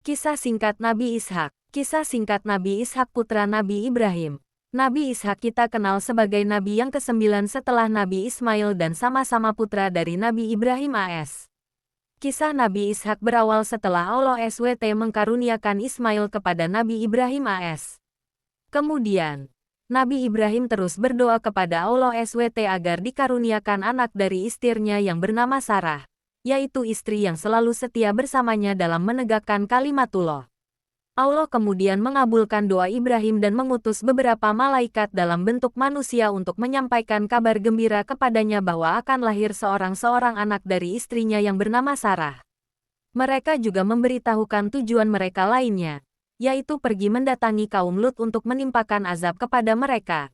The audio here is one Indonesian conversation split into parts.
Kisah singkat Nabi Ishak. Kisah singkat Nabi Ishak putra Nabi Ibrahim. Nabi Ishak kita kenal sebagai Nabi yang ke-9 setelah Nabi Ismail dan sama-sama putra dari Nabi Ibrahim AS. Kisah Nabi Ishak berawal setelah Allah SWT mengkaruniakan Ismail kepada Nabi Ibrahim AS. Kemudian, Nabi Ibrahim terus berdoa kepada Allah SWT agar dikaruniakan anak dari istrinya yang bernama Sarah, yaitu istri yang selalu setia bersamanya dalam menegakkan kalimatullah. Allah kemudian mengabulkan doa Ibrahim dan mengutus beberapa malaikat dalam bentuk manusia untuk menyampaikan kabar gembira kepadanya bahwa akan lahir seorang anak dari istrinya yang bernama Sarah. Mereka juga memberitahukan tujuan mereka lainnya, yaitu pergi mendatangi kaum Lut untuk menimpakan azab kepada mereka.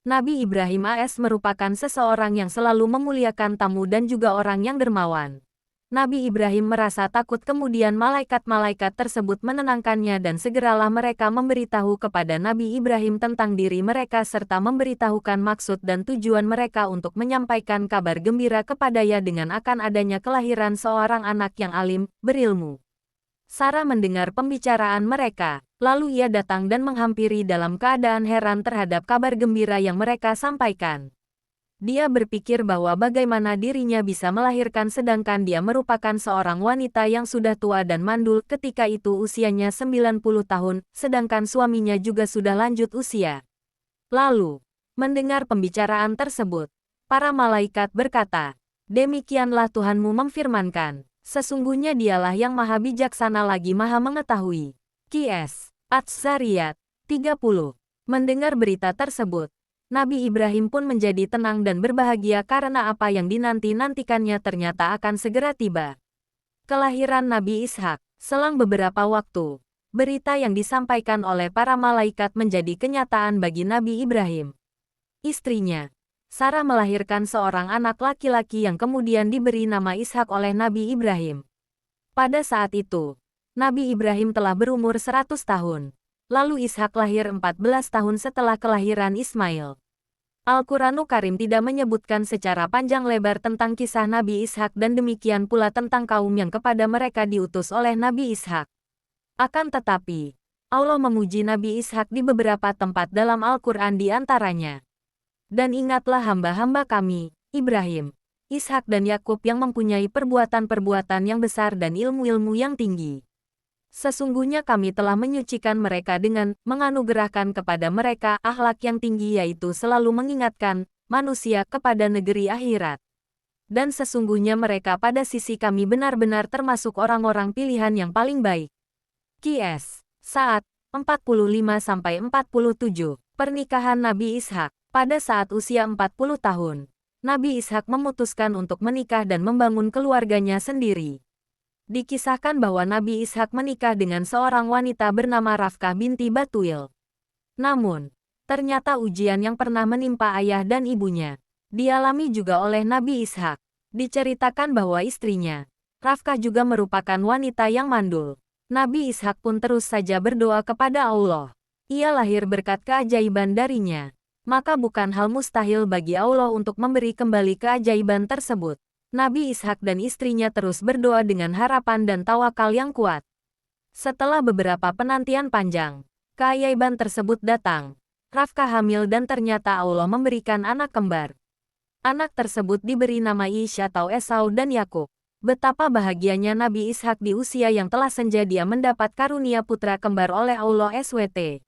Nabi Ibrahim AS merupakan seseorang yang selalu memuliakan tamu dan juga orang yang dermawan. Nabi Ibrahim merasa takut, kemudian malaikat-malaikat tersebut menenangkannya dan segeralah mereka memberitahu kepada Nabi Ibrahim tentang diri mereka serta memberitahukan maksud dan tujuan mereka untuk menyampaikan kabar gembira kepadanya dengan akan adanya kelahiran seorang anak yang alim, berilmu. Sarah mendengar pembicaraan mereka, lalu ia datang dan menghampiri dalam keadaan heran terhadap kabar gembira yang mereka sampaikan. Dia berpikir bahwa bagaimana dirinya bisa melahirkan sedangkan dia merupakan seorang wanita yang sudah tua dan mandul ketika itu usianya 90 tahun, sedangkan suaminya juga sudah lanjut usia. Lalu, mendengar pembicaraan tersebut, para malaikat berkata, "Demikianlah Tuhanmu memfirmankan, sesungguhnya dialah yang maha bijaksana lagi maha mengetahui." Qs. Adz-Dzariyat 30. Mendengar berita tersebut, Nabi Ibrahim pun menjadi tenang dan berbahagia karena apa yang dinanti-nantikannya ternyata akan segera tiba. Kelahiran Nabi Ishak. Selang beberapa waktu, berita yang disampaikan oleh para malaikat menjadi kenyataan bagi Nabi Ibrahim. Istrinya, Sarah melahirkan seorang anak laki-laki yang kemudian diberi nama Ishak oleh Nabi Ibrahim. Pada saat itu, Nabi Ibrahim telah berumur 100 tahun. Lalu Ishak lahir 14 tahun setelah kelahiran Ismail. Al-Quranul Karim tidak menyebutkan secara panjang lebar tentang kisah Nabi Ishak dan demikian pula tentang kaum yang kepada mereka diutus oleh Nabi Ishak. Akan tetapi, Allah memuji Nabi Ishak di beberapa tempat dalam Al-Quran di antaranya. Dan ingatlah hamba-hamba kami, Ibrahim, Ishak dan Yakub yang mempunyai perbuatan-perbuatan yang besar dan ilmu-ilmu yang tinggi. Sesungguhnya kami telah menyucikan mereka dengan menganugerahkan kepada mereka akhlak yang tinggi, yaitu selalu mengingatkan manusia kepada negeri akhirat. Dan sesungguhnya mereka pada sisi kami benar-benar termasuk orang-orang pilihan yang paling baik. Qs. Saat 45-47. Pernikahan Nabi Ishak. Pada saat usia 40 tahun, Nabi Ishak memutuskan untuk menikah dan membangun keluarganya sendiri. Dikisahkan bahwa Nabi Ishak menikah dengan seorang wanita bernama Rafkah binti Batuil. Namun, ternyata ujian yang pernah menimpa ayah dan ibunya dialami juga oleh Nabi Ishak. Diceritakan bahwa istrinya, Rafkah juga merupakan wanita yang mandul. Nabi Ishak pun terus saja berdoa kepada Allah. Ia lahir berkat keajaiban darinya. Maka bukan hal mustahil bagi Allah untuk memberi kembali keajaiban tersebut. Nabi Ishak dan istrinya terus berdoa dengan harapan dan tawakal yang kuat. Setelah beberapa penantian panjang, keajaiban tersebut datang. Rafkah hamil dan ternyata Allah memberikan anak kembar. Anak tersebut diberi nama Ish atau Esau dan Yakub. Betapa bahagianya Nabi Ishak di usia yang telah senja dia mendapat karunia putra kembar oleh Allah SWT.